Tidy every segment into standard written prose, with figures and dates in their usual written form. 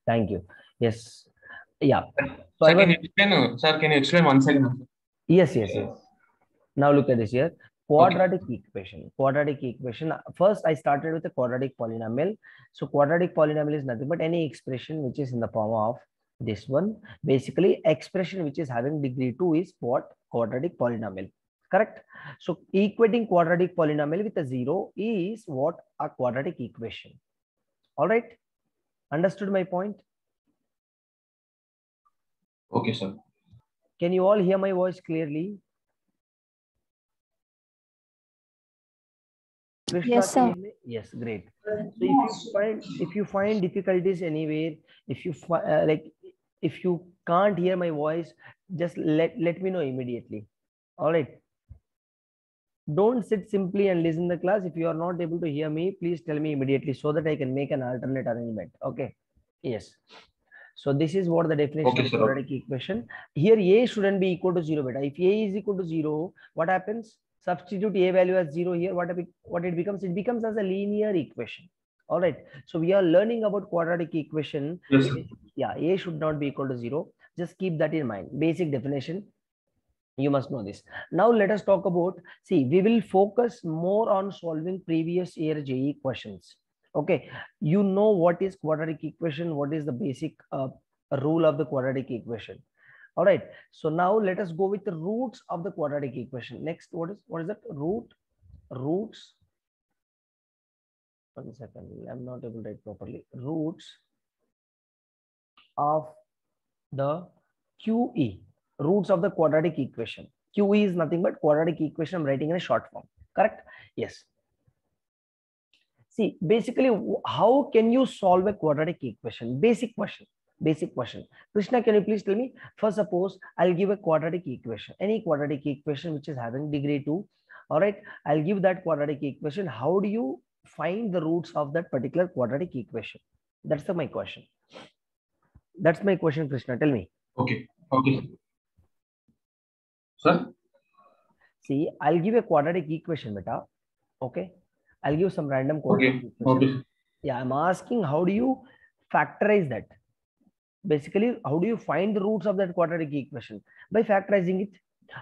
Thank you. Yes. Yeah. So Sir, can you explain? Sir, can you explain once again? Yes. Now look at this here. Okay. Quadratic equation. Quadratic equation. First, I started with a quadratic polynomial. So quadratic polynomial is nothing but any expression which is in the form of this one. Basically, expression which is having degree 2 is what? Quadratic polynomial. Correct? So equating quadratic polynomial with a 0 is what? A quadratic equation. All right? Understood my point? Okay, sir. Can you all hear my voice clearly? Krishna, Yes, sir. yes, great. So if you find difficulties anywhere, if you if you can't hear my voice, just let me know immediately. All right. Don't sit simply and listen the class. If you are not able to hear me, please tell me immediately so that I can make an alternate arrangement. Okay. Yes. So this is what the definition Okay, of sir. quadratic equation. Here A shouldn't be equal to 0, beta. If A is equal to 0, what happens? Substitute A value as 0 here. What it becomes? It becomes as a linear equation. All right. So we are learning about quadratic equation. Yes, sir. Yeah, A should not be equal to 0. Just keep that in mind. Basic definition. You must know this. Now let us talk about, see, we will focus more on solving previous year JEE questions. Okay, you know what is quadratic equation, what is the basic rule of the quadratic equation. All right, so now let us go with the roots of the quadratic equation. Next, what is that? Roots. 1 second, I'm not able to write properly. Roots of the QE. Roots of the quadratic equation. QE is nothing but quadratic equation. I'm writing in a short form. Correct? Yes. See, basically, how can you solve a quadratic equation? Basic question. Basic question. Krishna, can you please tell me? First, suppose I'll give a quadratic equation. Any quadratic equation which is having degree 2. All right. I'll give that quadratic equation. How do you find the roots of that particular quadratic equation? That's my question. That's my question, Krishna. Tell me. Okay. Okay. Sir? See, I'll give a quadratic equation, beta. Okay. I'll give some random quadratic Okay. equation. Okay. Yeah, I'm asking how do you factorize that? Basically, how do you find the roots of that quadratic equation? By factorizing it.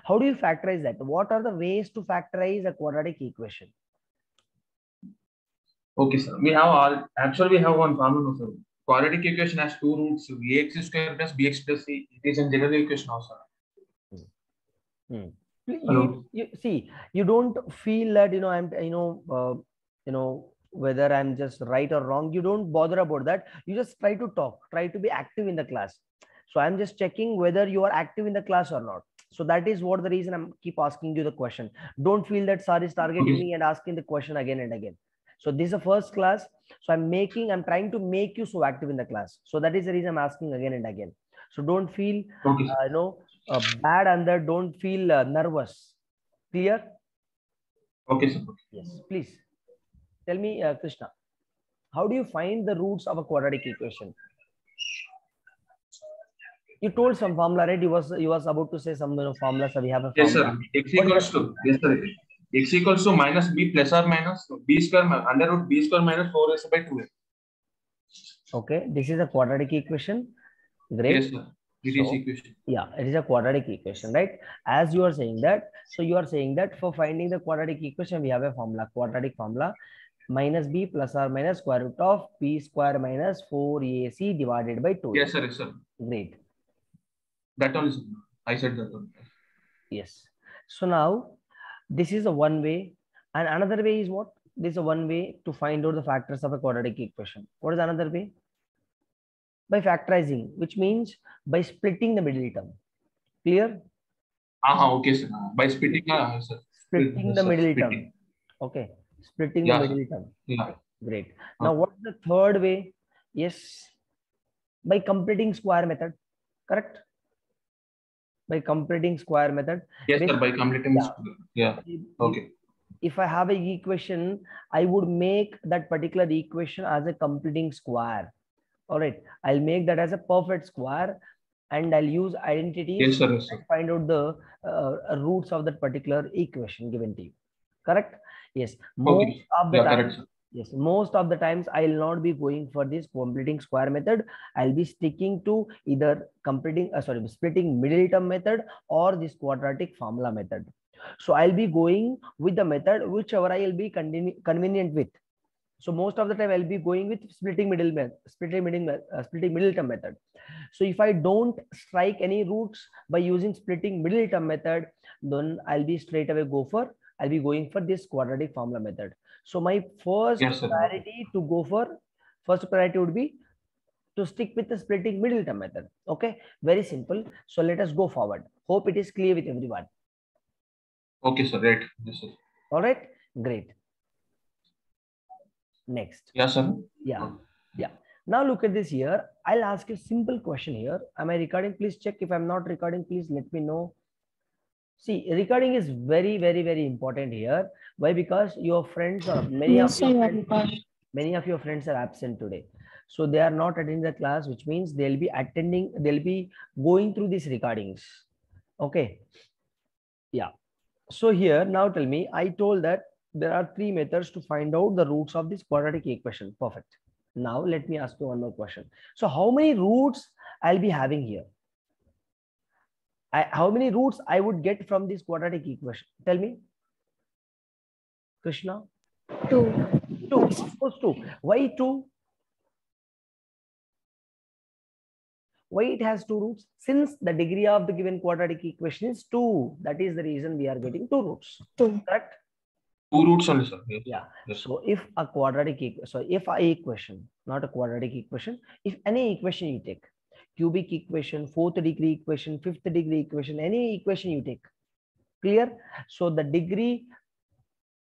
How do you factorize that? What are the ways to factorize a quadratic equation? Okay, sir. We have we have one formula, sir. Quadratic equation has two roots, ax square plus bx plus c. It is a general equation also. You see, you don't feel that whether I'm just right or wrong. You don't bother about that. You just try to talk, try to be active in the class. So I'm just checking whether you are active in the class or not. So that is what the reason I'm keep asking you the question. Don't feel that sir is targeting me and asking the question again and again. So this is the first class. So I'm trying to make you so active in the class. So that is the reason I'm asking again and again. So don't feel bad and that don't feel nervous. Clear? Okay, sir. Yes, please tell me, Krishna, how do you find the roots of a quadratic equation? You told some formula, right? You was about to say some formula. So we have a formula. Yes, sir. X equals to minus b plus or minus b square under root b square minus 4ac by 2a. Okay, this is a quadratic equation. Great. Yes, sir. It is equation. Yeah, it is a quadratic equation, right? As you are saying that, so you are saying that for finding the quadratic equation, we have a formula, quadratic formula, minus b plus or minus square root of b square minus 4ac divided by 2. Yes, sir. Yes, sir. Great. That one is, I said that one. Yes. So now this is a one way, and another way is what? This is a one way to find out the factors of a quadratic equation. What is another way? By factorizing, which means by splitting the middle term. Clear? Okay, sir. By splitting, sir. Splitting the middle term. Okay. Splitting the middle term. Yeah. Great. Now, what is the third way? Yes. By completing square method. Correct? By completing square method. Yes, sir. By completing. Yeah. Okay. If I have an equation, I would make that particular equation as a completing square. All right. I'll make that as a perfect square, and I'll use identities to find out the roots of that particular equation given to you. Correct? Yes. Most of the time, Yes, most of the times I will not be going for this completing square method. I'll be sticking to either splitting middle term method or this quadratic formula method. So I'll be going with the method whichever I will be convenient with. So most of the time I'll be going with splitting middle term method. So if I don't strike any roots by using splitting middle term method, then I'll be straight away I'll be going for this quadratic formula method. So my first priority would be to stick with the splitting middle term method. Okay, very simple. So let us go forward. Hope it is clear with everyone. Okay, sir. Right. Yes, sir. All right, great. Next. Yes, sir. Yeah. Now look at this here. I'll ask you a simple question here. Am I recording? Please check. If I'm not recording, please let me know. See, recording is very, very, very important here. Why? Because your friends or many of your friends are absent today. So they are not attending the class, which means they'll be going through these recordings. Okay. Yeah. So here, now tell me, I told that there are 3 methods to find out the roots of this quadratic equation. Perfect. Now let me ask you one more question. So how many roots I'll be having here? How many roots I would get from this quadratic equation? Tell me. Krishna? 2. 2. Of course 2. Why 2? Why it has 2 roots? Since the degree of the given quadratic equation is 2. That is the reason we are getting 2 roots. 2. Correct? 2 roots only, sir. Yes. Yeah. Yes. So if a quadratic equation, not a quadratic equation, if any equation you take, cubic equation, 4th degree equation, 5th degree equation, any equation you take, clear? So the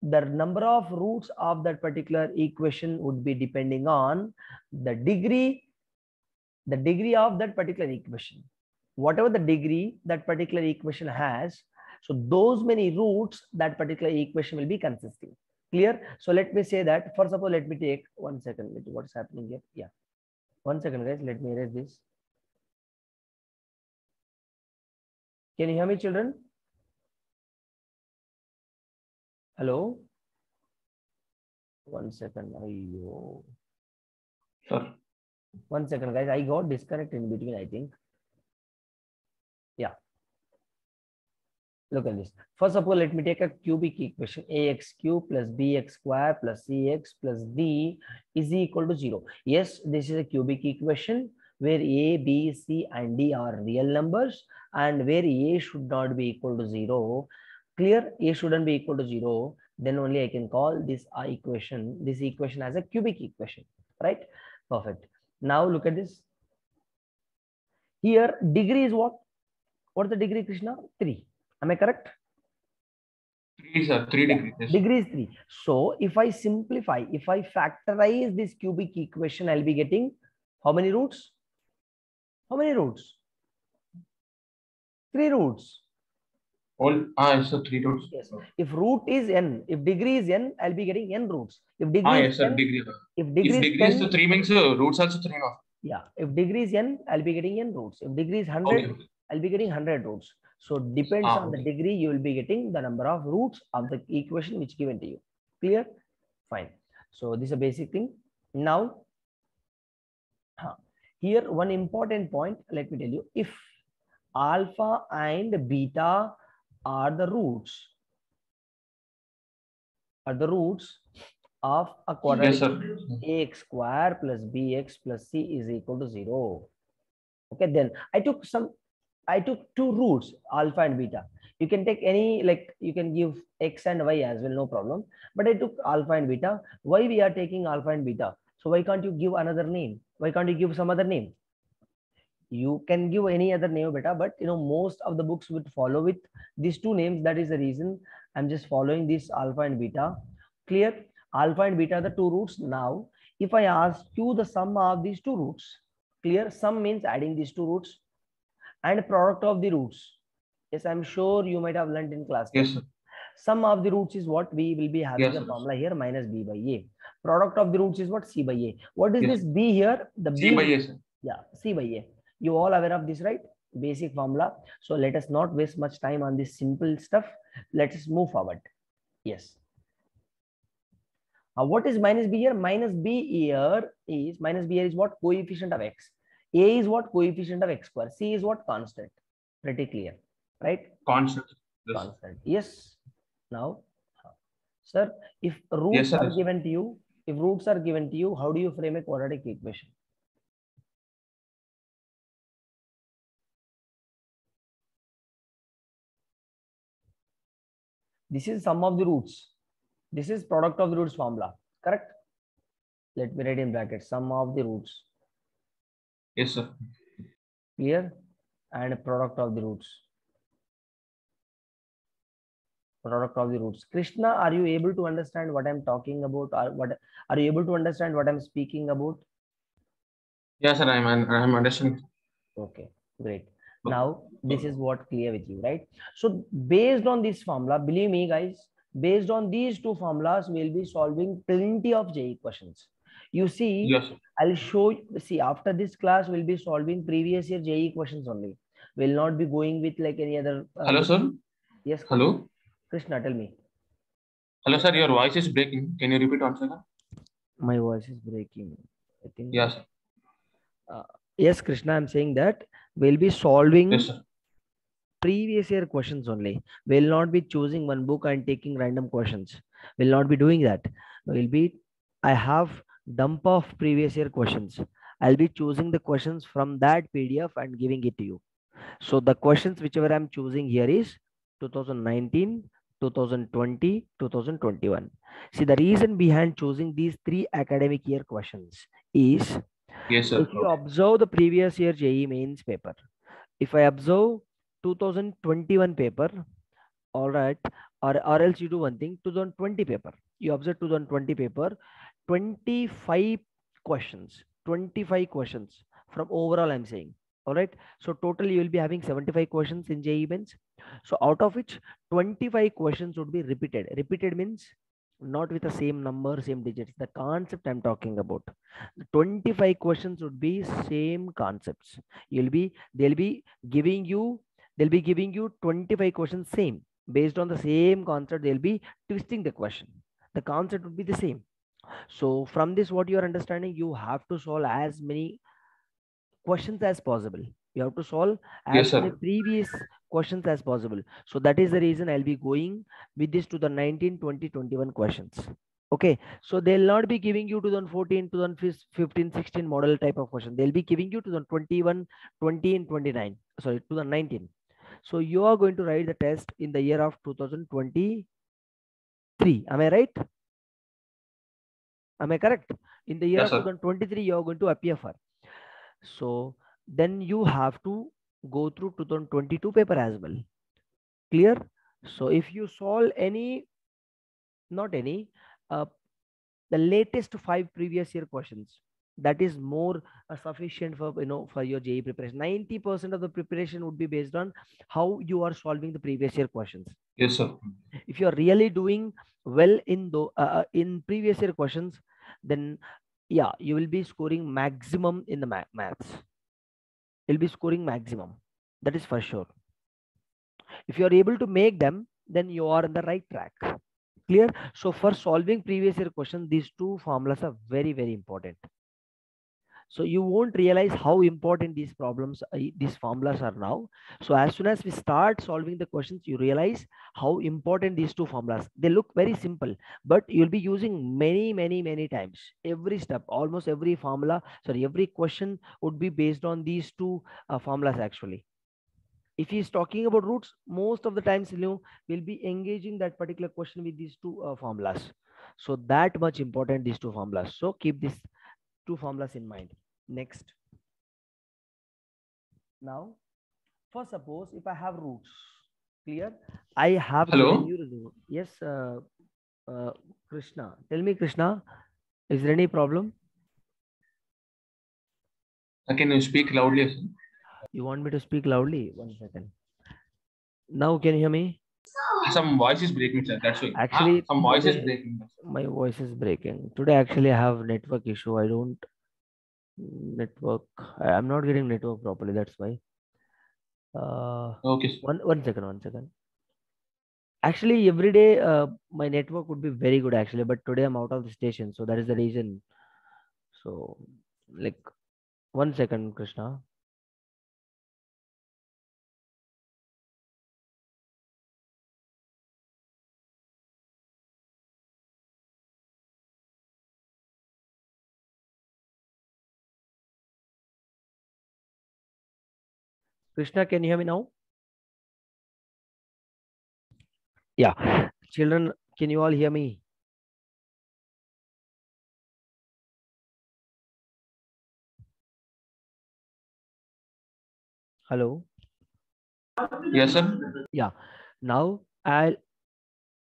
number of roots of that particular equation would be depending on the degree of that particular equation. Whatever the degree that particular equation has, so those many roots that particular equation will be consisting. Clear? So let me say that, first of all, let me take 1 second. What's happening here? Yeah. 1 second, guys. Let me erase this. Can you hear me, children? Hello? 1 second. Sir. 1 second, guys. I got disconnected in between, I think. Yeah. Look at this. First of all, let me take a cubic equation. Ax cube plus bx square plus cx plus d is equal to 0. Yes, this is a cubic equation where a, b, c, and d are real numbers, and where a should not be equal to 0. Clear? A shouldn't be equal to 0. Then only I can call this equation as a cubic equation. Right? Perfect. Now look at this. Here, degree is what? What is the degree, Krishna? 3. Am I correct? 3, sir. 3 degrees. Yes. Degree is 3. So if I simplify, if I factorize this cubic equation, I'll be getting how many roots? How many roots? 3 roots. So 3 roots. Yes. If root is n, if degree is n, I'll be getting n roots. If degree yes, is sir. 10, Degree. if degree is 3 means roots also 3 now. Yeah. If degree is n, I'll be getting n roots. If degree is 100, Okay. I'll be getting 100 roots. So depends on the degree, you will be getting the number of roots of the equation which given to you. Clear? Fine. So this is a basic thing. Now, here one important point, let me tell you, if alpha and beta are the roots of a quadratic, yes, ax square plus bx plus c is equal to 0. Okay, then I took 2 roots, alpha and beta. You can take any, like you can give x and y as well, no problem. But I took alpha and beta. Why we are taking alpha and beta? So why can't you give another name? Why can't you give some other name? You can give any other name, beta, but most of the books would follow with these 2 names. That is the reason I'm just following this alpha and beta. Clear? Alpha and beta are the 2 roots. Now, if I ask you the sum of these 2 roots, clear? Sum means adding these 2 roots and product of the roots. Yes, I'm sure you might have learned in class. Yes, sir. Sum of the roots is what we will be having, yes, a formula here, minus b by a. Product of the roots is what? C by a. What is, yes, this b here? The C b by a, sir. Yeah, C by a. You all aware of this, right? Basic formula. So let us not waste much time on this simple stuff. Let us move forward. Yes. What is minus b here? Minus b here is what? Coefficient of x. A is what? Coefficient of x square. C is what? Constant. Pretty clear, right? Constant. Yes. Constant. Yes. Now, sir, if Yes, roots sir. are given to you, how do you frame a quadratic equation? This is sum of the roots. This is product of the roots formula, correct? Let me write in brackets sum of the roots. Yes, sir. Clear? And product of the roots. Product of the roots. Krishna, are you able to understand what I'm talking about? Or what are you able to understand what I'm speaking about? Yes, sir. I'm understanding. Okay, great. Now this is what clear with you, right? So based on this formula, believe me guys, based on these two formulas, we'll be solving plenty of JEE questions. You see, Yes, sir. I'll show you. See, after this class, we'll be solving previous year JEE questions only. We'll not be going with like any other. Hello, sir. Yes. Krishna. Hello. Krishna, tell me. Hello, sir. Your voice is breaking. Can you repeat once again? My voice is breaking. I think. Yes. Yes, Krishna. I'm saying that we'll be solving. Yes, sir. Previous year questions only. We'll not be choosing one book and taking random questions. We'll not be doing that. I have dump of previous year questions. I'll be choosing the questions from that PDF and giving it to you. So the questions whichever I'm choosing here is 2019, 2020, 2021. See, the reason behind choosing these 3 academic year questions is, yes, sir. If you observe the previous year JEE mains paper, if I observe 2021 paper, all right, or else you do one thing, 2020 paper, you observe 2020 paper, 25 questions, 25 questions from overall I'm saying, all right. So totally you will be having 75 questions in JEE mains. So out of which 25 questions would be repeated means not with the same number, same digits. The concept I'm talking about, the 25 questions would be same concepts. They'll be giving you 25 questions same based on the same concept. They'll be twisting the question. The concept would be the same. So from this, what you're understanding, you have to solve as many questions as possible. You have to solve as many previous questions as possible. So that is the reason I'll be going with this to the 19, 20, 21 questions. Okay, so they'll not be giving you 2014, 2015, 16 model type of question. They'll be giving you 2021, 20 and 29. Sorry, 2019. So you are going to write the test in the year of 2023. Am I right? Am I correct? In the year of 2023, you are going to appear for. So then you have to go through 2022 paper as well. Clear? So if you solve any, not any, the latest 5 previous year questions, that is more sufficient for for your JEE preparation. 90% of the preparation would be based on how you are solving the previous year questions. Yes, sir. If you are really doing well in in previous year questions, then yeah, you will be scoring maximum in the maths. You'll be scoring maximum. That is for sure. If you are able to make them, then you are on the right track. Clear? So for solving previous year questions, these two formulas are very, very important. So you won't realize how important these problems, these formulas are now. So as soon as we start solving the questions, you realize how important these two formulas. They look very simple, but you'll be using many times. Every step, almost every formula, sorry, every question would be based on these two formulas actually. If he's talking about roots, most of the times, we'll be engaging that particular question with these two formulas. So that much important, these two formulas. So keep these two formulas in mind. Next. Now, for suppose if I have roots, clear? I have given you the root. Yes, Krishna. Tell me, Krishna, is there any problem? Can you speak loudly? You want me to speak loudly? 1 second. Now can you hear me? Some voice is breaking, sir. That's why. Actually, some voice is breaking. My voice is breaking. Today, actually, I have network issue. I don't network. I'm not getting network properly. That's why. Okay. One second. Actually, every day my network would be very good actually, but today I'm out of the station, so that is the reason. So, like, 1 second, Krishna. Krishna, can you hear me now? Yeah. Children, can you all hear me? Hello? Yes, sir. Yeah. Now,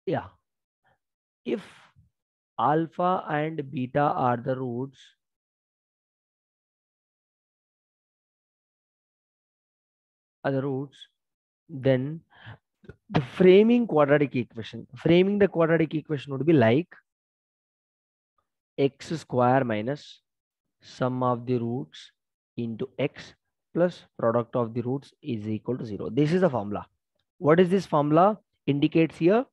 yeah. If alpha and beta are the roots, then the framing the quadratic equation would be like x square minus sum of the roots into x plus product of the roots is equal to 0. This is the formula. What is this formula? Indicates here,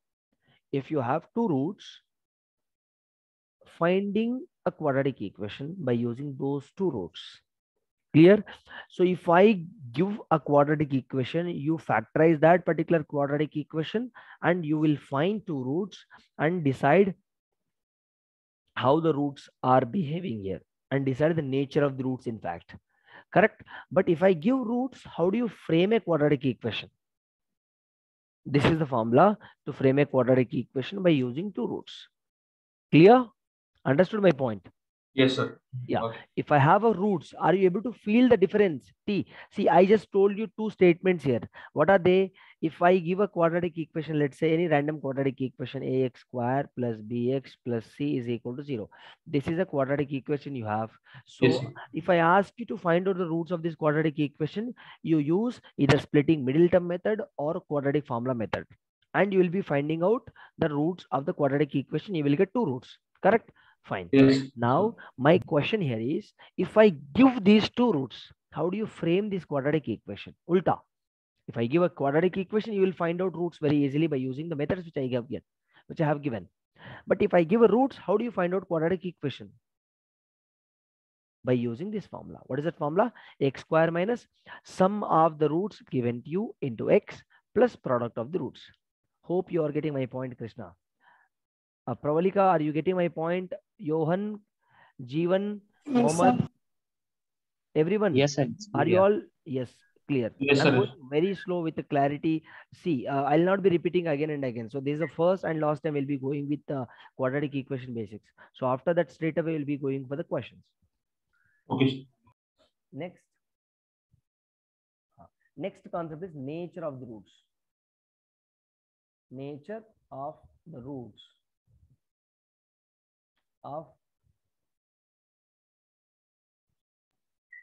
if you have two roots, finding a quadratic equation by using those two roots. Clear? So if I give a quadratic equation, you factorize that particular quadratic equation and you will find two roots and decide how the roots are behaving here and decide the nature of the roots, in fact. Correct? But if I give roots, how do you frame a quadratic equation? This is the formula to frame a quadratic equation by using two roots. Clear? Understood my point? Yes, sir. Yeah. Okay. If I have a roots, are you able to feel the difference? See, I just told you two statements here. What are they? If I give a quadratic equation, let's say any random quadratic equation, ax square plus bx plus c is equal to 0. This is a quadratic equation you have. So Yes, if I ask you to find out the roots of this quadratic equation, you use either splitting middle term method or quadratic formula method. And you will be finding out the roots of the quadratic equation. You will get two roots. Correct? Fine. yes. Now, my question here is, if I give these two roots, how do you frame this quadratic equation? Ulta. If I give a quadratic equation, you will find out roots very easily by using the methods which I have given. But if I give a roots, how do you find out quadratic equation? By using this formula. What is that formula? X square minus sum of the roots given to you into x plus product of the roots. Hope you are getting my point, Krishna. Pravalika, are you getting my point? Johan, Jeevan, Mohammed, everyone? Yes, sir. Are you all? Yes, clear. Yes, I'm sir. going very slow with the clarity. See, I'll not be repeating again and again. So this is the first and last time we'll be going with quadratic equation basics. So after that, straight away we'll be going for the questions. Okay. Next. Next concept is nature of the roots. Nature of the roots of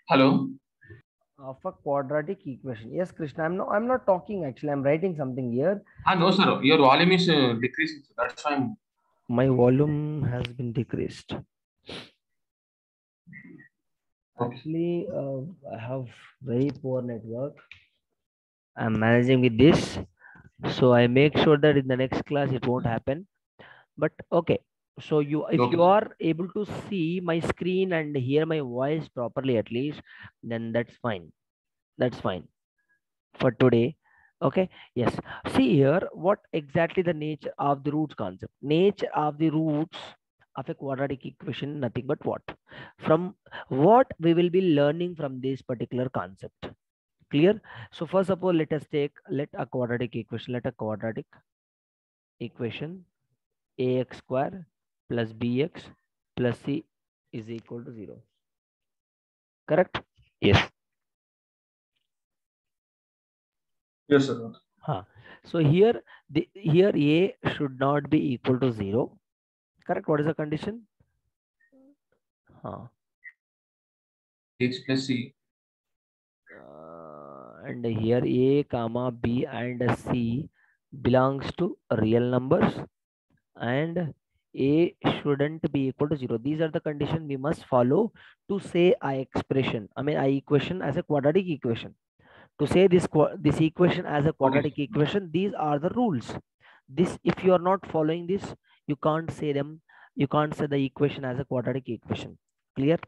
Hello. a quadratic equation. Yes, Krishna, I'm not talking actually. I'm writing something here. No, sir. Your volume is decreasing. So that's why My volume has been decreased. Actually, I have very poor network. I'm managing with this. So I make sure that in the next class it won't happen. But okay. So if you are able to see my screen and hear my voice properly at least, then that's fine. That's fine for today. Okay. Yes. See here, what exactly the nature of the roots concept. Nature of the roots of a quadratic equation, nothing but what? From what we will be learning from this particular concept. Clear? So first of all, let a quadratic equation ax square plus bx plus c is equal to 0. Correct? Yes. yes, sir. So here a should not be equal to 0. Correct? What is the condition? X plus C. And here a comma b and c belongs to real numbers and a shouldn't be equal to 0. These are the conditions we must follow to say I equation as a quadratic equation. To say this equation as a quadratic equation, these are the rules. This, if you are not following this, you can't say them, you can't say the equation as a quadratic equation. Clear?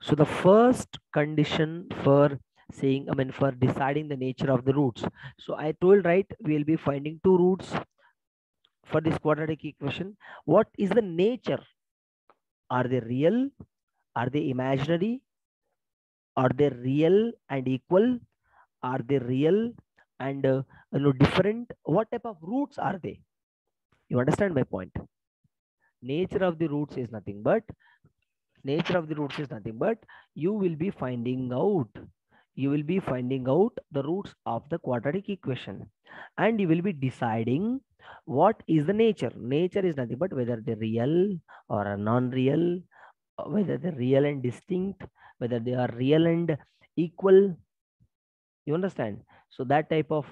So the first condition for saying, I mean, for deciding the nature of the roots. So I told, right, we'll be finding two roots for this quadratic equation. What is the nature? Are they real? Are they imaginary? Are they real and equal? Are they real and different? What type of roots are they? You understand my point? Nature of the roots is nothing but you will be finding out the roots of the quadratic equation, and you will be deciding what is the nature. Nature is nothing but whether they're real or are non-real, whether they're real and distinct, whether they are real and equal. You understand? So that type of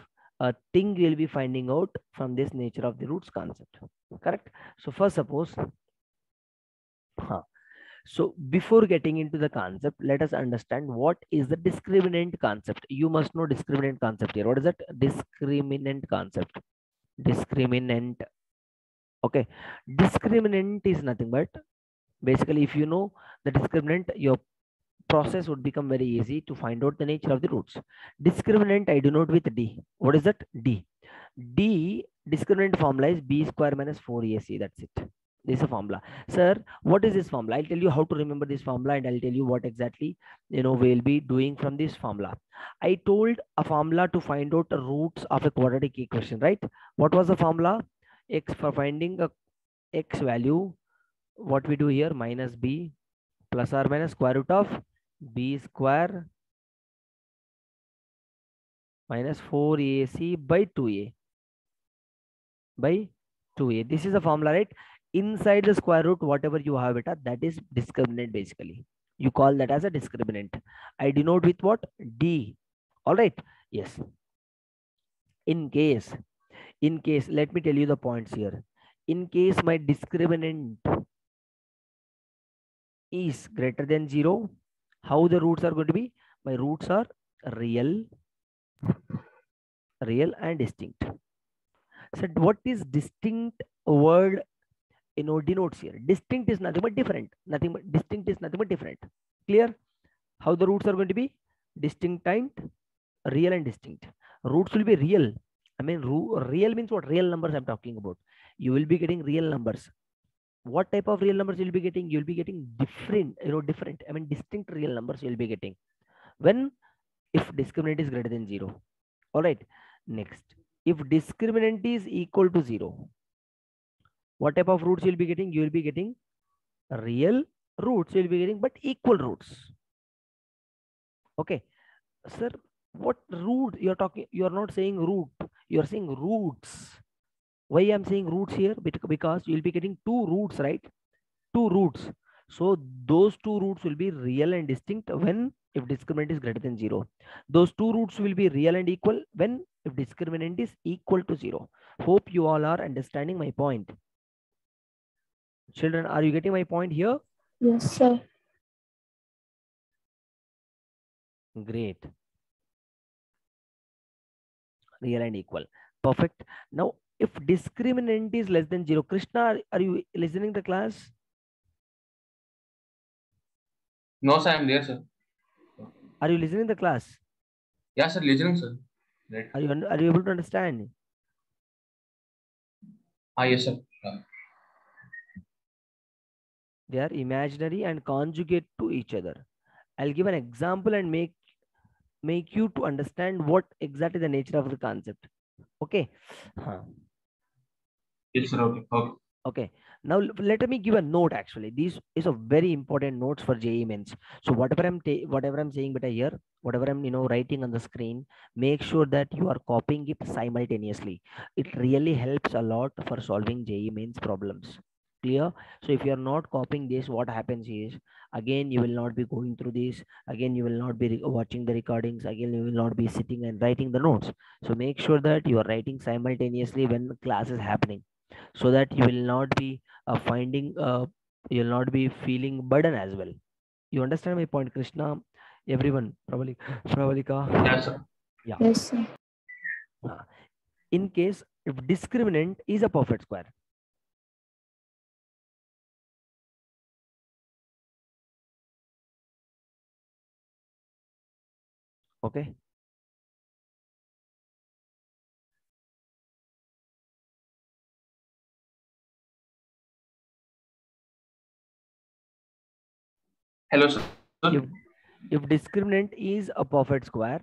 thing you'll be finding out from this nature of the roots concept. Correct? So first, suppose, so before getting into the concept, let us understand what is the discriminant concept. You must know discriminant concept here. What is that? Discriminant concept. Discriminant. Okay. Discriminant is nothing but, basically, if you know the discriminant, your process would become very easy to find out the nature of the roots. Discriminant I denote with D. What is that? D. D discriminant formula is B square minus 4AC. That's it. This is a formula. Sir, what is this formula? I'll tell you how to remember this formula, and I'll tell you what exactly we'll be doing from this formula. I told a formula to find out the roots of a quadratic equation, right? What was the formula? X, for finding a X value, what we do here, minus B plus or minus square root of B square minus 4AC by 2A. By 2A. This is the formula, right? Inside the square root, whatever you have it at, that is discriminant basically. You call that as a discriminant. I denote with what? D. All right. Yes. In case, let me tell you the points here. In case my discriminant is greater than 0, how the roots are going to be? My roots are real and distinct. So what is distinct word denotes here? Distinct is nothing but different. Distinct is nothing but different. Clear? How the roots are going to be? Distinct and real and distinct. Roots will be real. I mean, real means what? Real numbers I'm talking about. You will be getting real numbers. What type of real numbers you'll be getting? You'll be getting different, different. I mean, distinct real numbers you'll be getting. When? If discriminant is greater than 0. All right. Next, if discriminant is equal to 0, what type of roots you'll be getting? You will be getting real roots, you'll be getting, but equal roots. Okay, sir, what root you're talking? You're not saying root, you're saying roots. Why I'm saying roots here? Because you'll be getting two roots, right? Two roots. So those two roots will be real and distinct when if discriminant is greater than 0. Those two roots will be real and equal when if discriminant is equal to 0. Hope you all are understanding my point. Children, are you getting my point here? Yes, sir. Great. Real and equal. Perfect. Now, if discriminant is less than 0, Krishna, are you listening to the class? No, sir, I'm there, sir. Are you listening to the class? Yeah, sir, listening, sir. Right. Are you able to understand? Yes, sir. They are imaginary and conjugate to each other. I'll give an example and make you to understand what exactly the nature of the concept. Okay. Yes, sir. Okay. Okay. Okay. Now let me give a note. Actually, this is a very important notes for JEE Mains. So whatever I'm saying, but here, whatever I'm writing on the screen, make sure that you are copying it simultaneously. It really helps a lot for solving JEE Mains problems. Clear? So if you are not copying this, what happens is, again you will not be going through this. Again you will not be watching the recordings. Again you will not be sitting and writing the notes. So make sure that you are writing simultaneously when the class is happening, so that you will not be you'll not be feeling burden as well. You understand my point, Krishna? Everyone, Pravalika. Yes, sir. Yeah. Yes, sir. in case if discriminant is a perfect square. Okay. Hello, sir. If discriminant is a perfect square,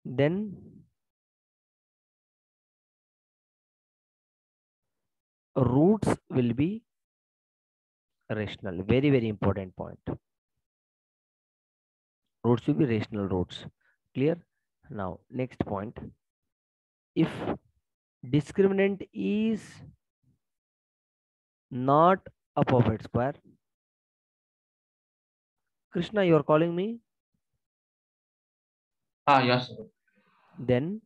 then roots will be rational. Very, very important point. Roots will be rational roots. Clear? Now, next point. If discriminant is not a perfect square, Krishna, you are calling me? Yes, sir. Then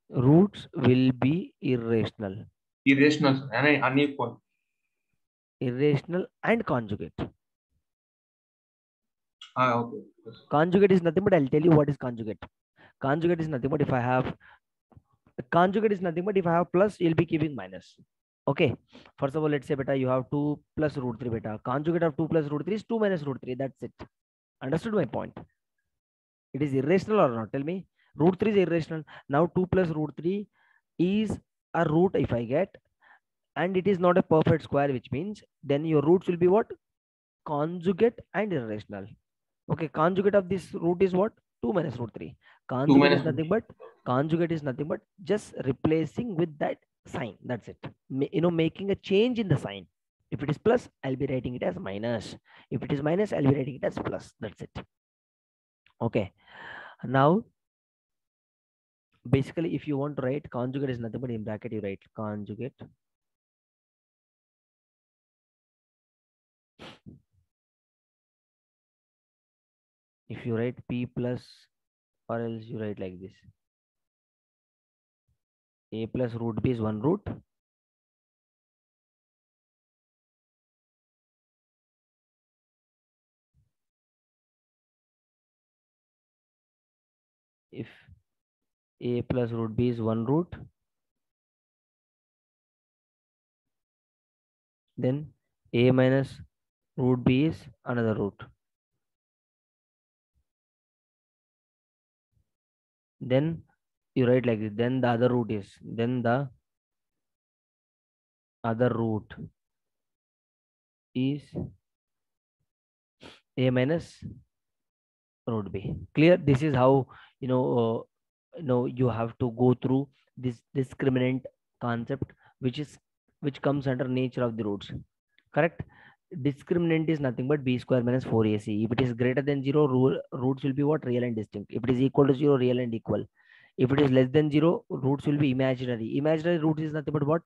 roots will be irrational. Irrational, sir, and unequal. Irrational and conjugate. Okay. Conjugate is nothing but I'll tell you what is conjugate. Conjugate is nothing but if I have plus, you'll be keeping minus. Okay. First of all, let's say beta you have 2 plus root 3 beta. Conjugate of 2 plus root 3 is 2 minus root 3. That's it. Understood my point? It is irrational or not? Tell me. Root 3 is irrational. Now 2 plus root 3 is a root if I get, and it is not a perfect square, which means then your roots will be what? Conjugate and irrational. Okay, conjugate of this root is what? 2 minus root 3. Conjugate is nothing but just replacing with that sign. That's it. Making a change in the sign. If it is plus, I'll be writing it as minus. If it is minus, I'll be writing it as plus. That's it. Okay. Now, basically, if you want to write conjugate is nothing but in bracket, you write conjugate. If you write P plus, or else you write like this. A plus root B is one root. If A plus root B is one root, then A minus root B is another root. Then you write like this. Then the other root is, A minus root B. Clear? This is how you have to go through this discriminant concept, which comes under nature of the roots. Correct? Discriminant is nothing but b square minus 4ac. If it is greater than 0, roots will be what? Real and distinct. If it is equal to 0, real and equal. If it is less than 0, roots will be imaginary. Imaginary root is nothing but what?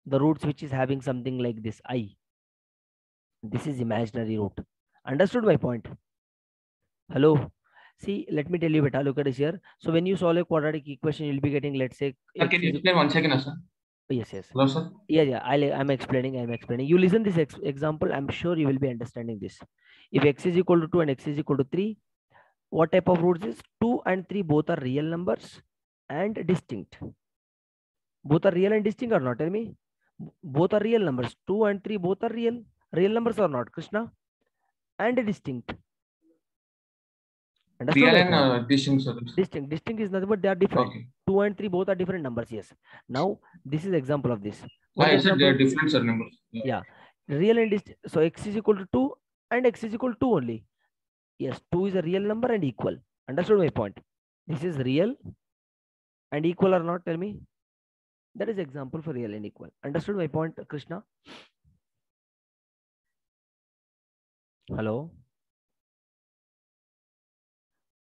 The roots which is having something like this I. This is imaginary root. Understood my point? Hello. See, let me tell you beta. Look at this here. So when you solve a quadratic equation, you'll be getting, let's say, Sir, can you explain 1 second, sir? Yes. Hello, sir. Yeah. I'm explaining. You listen this example. I'm sure you will be understanding this. If x is equal to 2 and x is equal to 3, what type of roots is 2 and 3 both are real numbers and distinct? Both are real and distinct or not? Tell me. Both are real numbers. 2 and 3 both are real numbers or not, Krishna? And distinct. Real and distinct, sir. Distinct is nothing but they are different. Okay. 2 and 3 both are different numbers. Yes. Now this is example of this. I said they are different, sir, numbers. Yeah. Real and distinct. So x is equal to 2 and x is equal to 2 only. Yes, 2 is a real number and equal. Understood my point? This is real and equal or not? Tell me. That is example for real and equal. Understood my point, Krishna? Hello?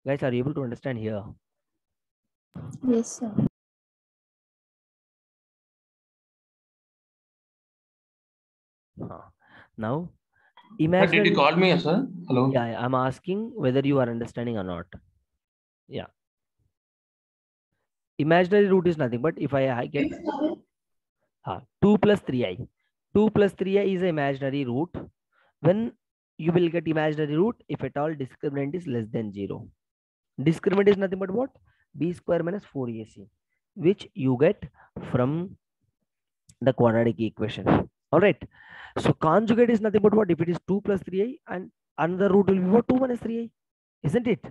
Guys, are you able to understand here? Yes, sir. Now, imagine. Did you call me, sir? Hello? Yeah, I'm asking whether you are understanding or not. Yeah. Imaginary root is nothing but if I get 2 plus 3i. 2 plus 3i is an imaginary root. When you will get imaginary root if at all discriminant is less than 0. Discriminant is nothing but what? B square minus 4ac, which you get from the quadratic equation. All right. So conjugate is nothing but what? If it is 2 plus 3i and another root will be what? 2 minus 3i. Isn't it?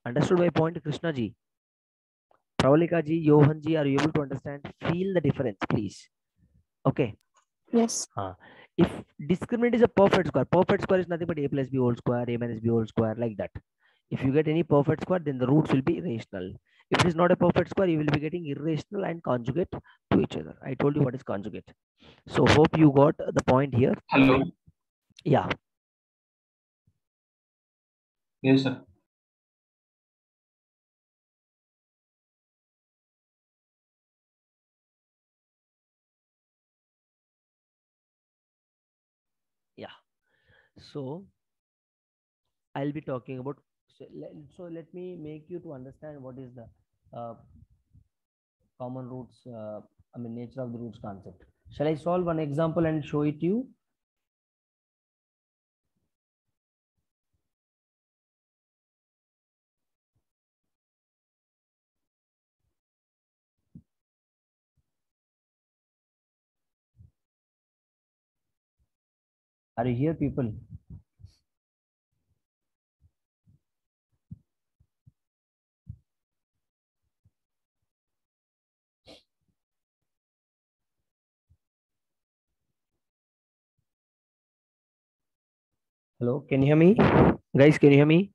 Understood my point, Krishna ji? Pravalika ji, Johan ji, are you able to understand? Feel the difference, please. Okay. Yes. If discriminant is a perfect square is nothing but a plus b whole square, a minus b whole square, like that. If you get any perfect square, then the roots will be rational. If it is not a perfect square, you will be getting irrational and conjugate to each other. I told you what is conjugate. So hope you got the point here. Hello. Yeah. Yes, sir. Yeah. So I'll be talking about. So let me make you to understand what is the common roots. Nature of the roots concept. Shall I solve one example and show it to you? Are you here, people? Hello, can you hear me? Guys, can you hear me?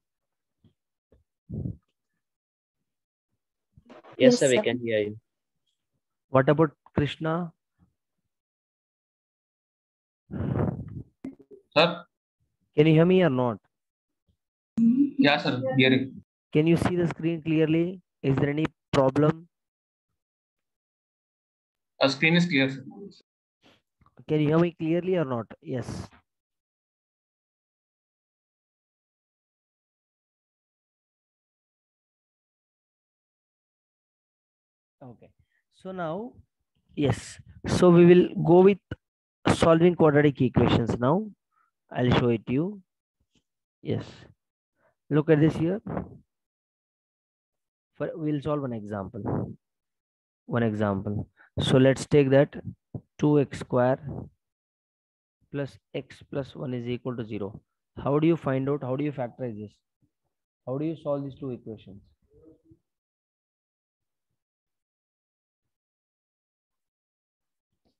Yes, Yes, sir, we sir. can hear you. What about Krishna? Sir? Can you hear me or not? Yeah, sir. Hearing. Can you see the screen clearly? Is there any problem? Our screen is clear, sir. Can you hear me clearly or not? Yes. Okay. So now, yes. So we will go with solving quadratic equations now. I'll show it to you. Yes. Look at this here. We'll solve one example. So let's take that 2x square plus x plus 1 is equal to 0. How do you find out? How do you factorize this? How do you solve these two equations?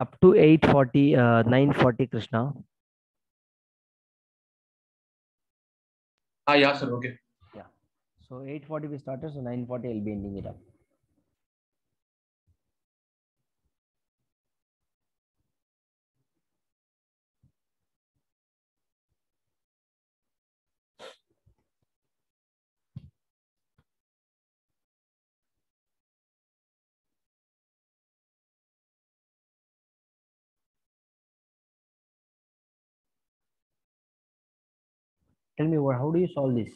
Up to 840, 940, Krishna. Yeah, sir. Okay. Yeah. So 840 we started, so 940 I'll be ending it up. Tell me how do you solve this?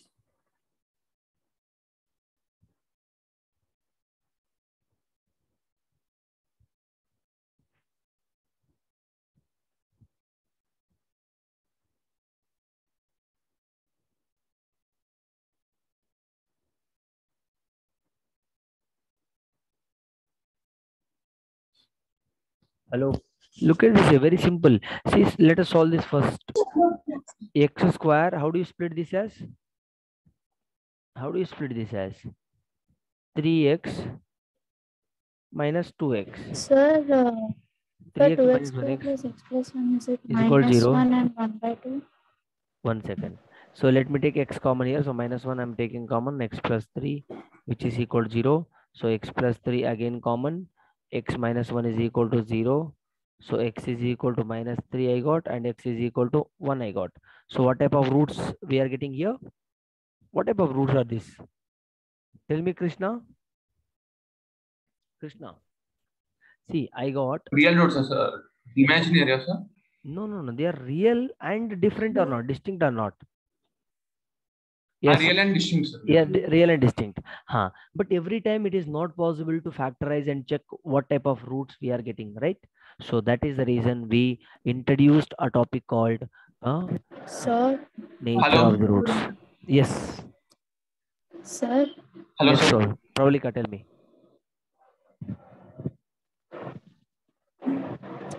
Hello. Look at this here, very simple. See, let us solve this first. X square, how do you split this as? How do you split this as? 3x minus 2x. Sir, 3x 2x minus square 1x plus x plus 1 is it is equal to minus 0. 1 and 1 by 2? 1 second. So let me take x common here. So minus 1 I'm taking common, x plus 3 which is equal to 0. So x plus 3 again common, x minus 1 is equal to 0. So x is equal to minus 3 I got and x is equal to 1 I got. So what type of roots we are getting here? What type of roots are this? Tell me, Krishna. Krishna. See, I got Real roots, sir. Imaginary, sir. no. They are real and different or not, distinct or not. Yes. Real and distinct, sir. Yeah, real and distinct. But every time it is not possible to factorize and check what type of roots we are getting, right? So that is the reason we introduced a topic called Sir. nature Hello? of the roots. Yes. Sir. Hello, Yes, sir. so Pravalika, tell me.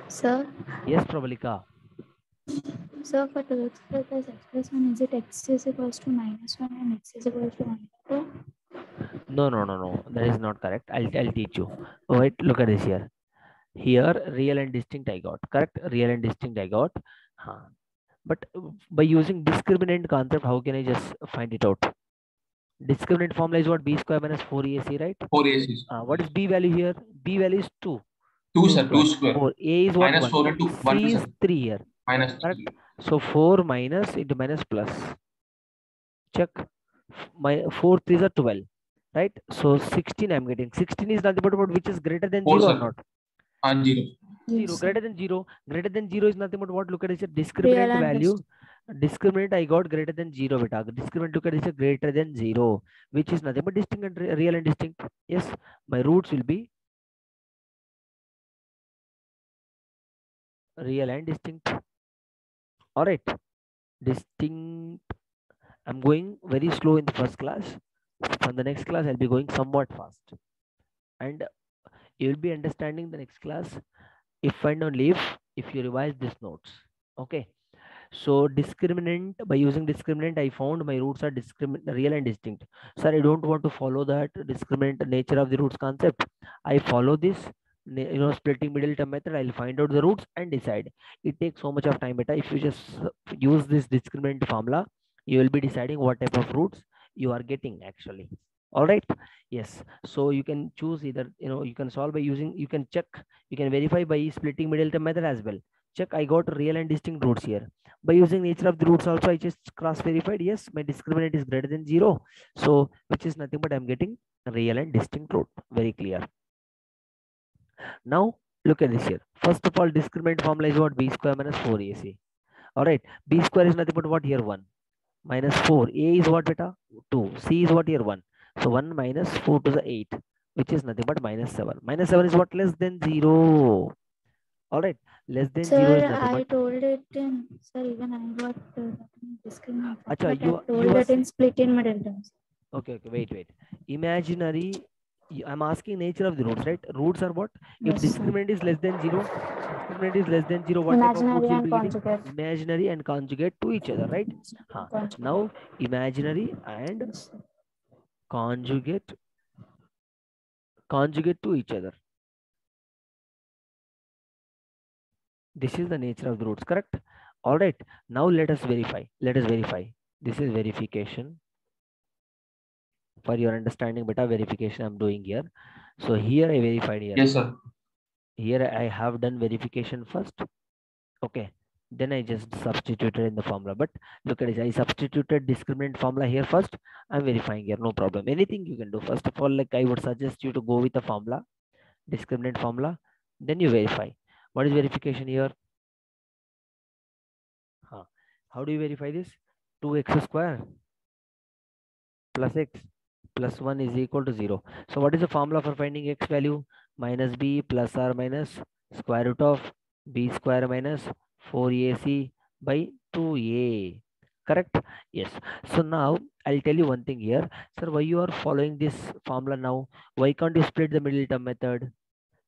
Sir. Yes, Pravalika. So for 2x plus x plus 1, is it x is equals to -1 and x is equals to 1/2? No. That is not correct. I'll teach you. Wait, look at this here. Here, real and distinct I got. Correct? Real and distinct I got. But by using discriminant concept, how can I just find it out? Discriminant formula is what? B square minus 4AC, right? 4AC. What is B value here? B value is 2. 2, sir. 2 square. 4. A is what? Minus 1. 4 into 1, C is sir. 3 here. Minus Correct? 3. So 4 minus into minus plus. Check. My 4 3s are 12. Right? So 16 I'm getting. 16 is nothing but what, which is greater than 4, 0 or sir. not? 0. Zero. Yes. Greater than 0. Greater than 0 is nothing but what? Look at this. Discriminant Real and value. Discriminant I got greater than 0. Beta. Discriminant, look at this, greater than 0, which is nothing but distinct and real and distinct. Yes, my roots will be real and distinct. All right, distinct. I'm going very slow in the first class. From the next class, I'll be going somewhat fast, and you will be understanding the next class if and only if you revise these notes. Okay. So discriminant, by using discriminant, I found my roots are real and distinct. Sir, I don't want to follow that discriminant nature of the roots concept. I follow this, splitting middle term method. I'll find out the roots and decide. It takes so much of time, beta. If you just use this discriminant formula, you will be deciding what type of roots you are getting actually. All right. Yes. So you can choose either, you can solve by using, you can check, you can verify by splitting middle term method as well. Check, I got real and distinct roots here. By using nature of the roots also, I just cross verified. Yes, my discriminant is greater than 0. So, which is nothing but I'm getting real and distinct root. Very clear. Now, look at this here. First of all, discriminant formula is what? B square minus 4AC. All right. B square is nothing but what here? 1. Minus 4. A is what, beta? 2. C is what here? 1. So, 1 minus 4 to the 8, which is nothing but minus 7. Minus 7 is what? Less than 0. All right, less than 0 is Sir, nothing I but. told it in, sir, even I got discriminant. Acha, But you I told it in split in middle terms. Okay, wait. Imaginary, I'm asking nature of the roots, right? Roots are what? If Yes, discriminant is less than 0, what type of imaginary roots you'll and be getting? conjugate. Imaginary and conjugate to each other, right? Now, imaginary and Yes, conjugate to each other. This is the nature of the roots, correct? All right. Now let us verify. This is verification. For your understanding, beta, verification I'm doing here. So here I verified here. Yes, sir. Here I have done verification first. Okay. Then I just substituted in the formula. But look at this. I substituted discriminant formula here first. I'm verifying here. No problem. Anything you can do. First of all, like I would suggest you to go with the formula, discriminant formula. Then you verify. What is verification here? How do you verify this? 2x square plus x plus 1 is equal to 0. So what is the formula for finding x value? Minus b plus or minus square root of b square minus 4ac by 2a. Correct? Yes. So now I'll tell you one thing here. Sir, why you are following this formula now? Why can't you split the middle term method?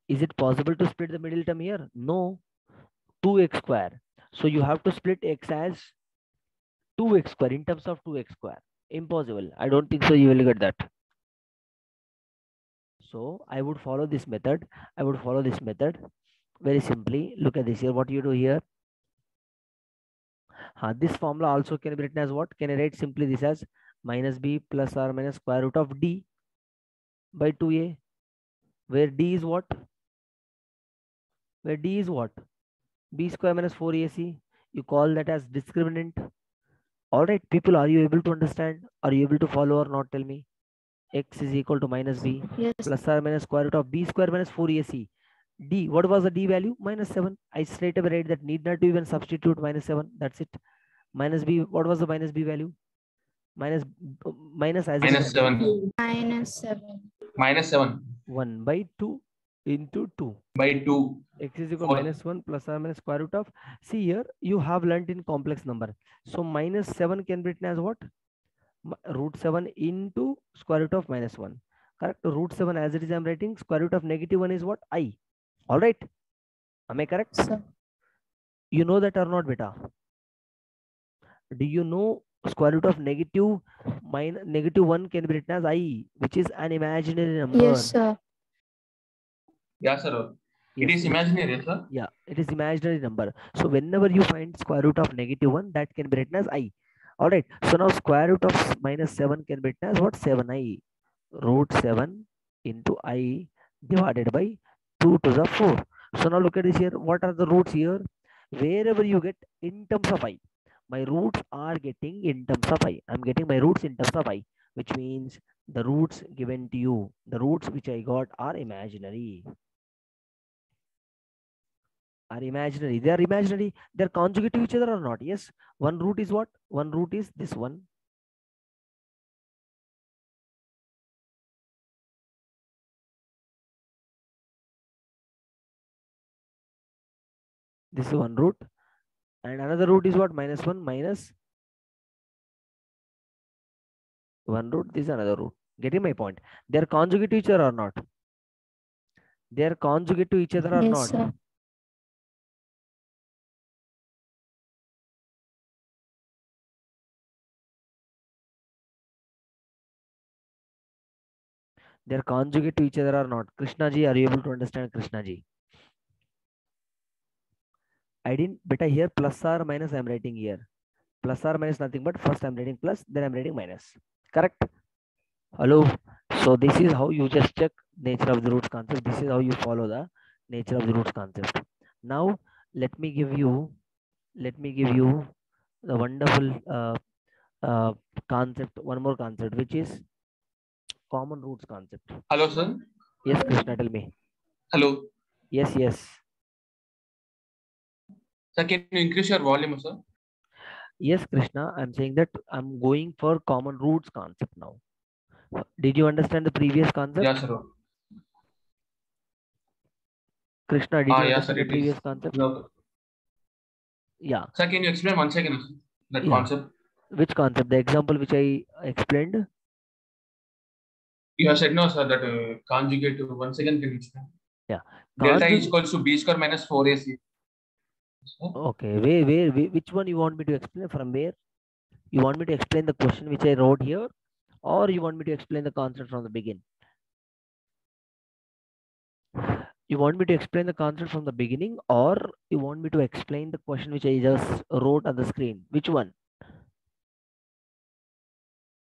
Is it possible to split the middle term here? No. 2x square. So you have to split x as 2x square in terms of 2x square. Impossible. I don't think so you will get that. So I would follow this method. Very simply. Look at this here. What you do here? This formula also can be written as what? Can I write simply this as minus b plus or minus square root of d by 2a, where d is what? B square minus 4ac. You call that as discriminant. All right, people, are you able to understand? Are you able to follow or not? Tell me. X is equal to minus b plus or minus square root of b square minus 4ac. D, what was the d value? Minus 7. I straight away write that, need not to even substitute minus 7. That's it. Minus b, what was the minus b value? Minus minus as Minus it is. 7. Minus 7. Minus 7. 1 by 2 into 2. By 2. X is equal 4. minus 1 plus or minus square root of. See here, you have learnt in complex number. So minus 7 can be written as what? Root 7 into square root of minus 1. Correct? Root 7 as it is, I'm writing square root of negative 1 is what? I. All right. Am I correct? Sir. You know that or not, beta? Do you know square root of negative 1 can be written as I, which is an imaginary number? Yes, sir. Yeah, sir. Yes, it is imaginary, sir. Yeah, it is imaginary number. So whenever you find square root of negative 1, that can be written as I. All right. So now square root of minus 7 can be written as what? 7I. Root 7 into I divided by 2 to the 4. So now look at this here. What are the roots here? Wherever you get in terms of I, my roots are getting in terms of I. I'm getting my roots in terms of I, which means the roots given to you, the roots which I got are imaginary. Are imaginary. They are imaginary. They're conjugate to each other or not? Yes. One root is what? One root is this one. This is one root. And another root is what? Minus 1 minus one root. This is another root. Getting my point? They're conjugate to each other or not? They're conjugate to each other or Yes, not? sir. They're conjugate to each other or not? Krishna ji, are you able to understand Krishna ji? I didn't, beta here plus or minus I'm writing here. Plus or minus nothing but first I'm writing plus, then I'm writing minus. Correct? Hello. So this is how you just check nature of the roots concept. This is how you follow the nature of the roots concept. Now let me give you the wonderful concept, one more concept, which is common roots concept. Hello, sir. Yes, Krishna, tell me. Hello. Yes, yes. Sir, can you increase your volume, sir? Yes, Krishna, I'm saying that I'm going for common roots concept now. Did you understand the previous concept? Yeah, sir. Krishna, did you Yeah, understand sir, the previous concept? No. Yeah. Sir, can you explain once again that Yeah. concept? Which concept? The example which I explained? You have said no, sir, that conjugate to once again can you explain? Yeah. Delta is equals to b square minus 4ac. Okay. Which one you want me to explain? From where? You want me to explain the question which I wrote here, or you want me to explain the concept from the beginning? You want me to explain the concept from the beginning, or you want me to explain the question which I just wrote on the screen? Which one?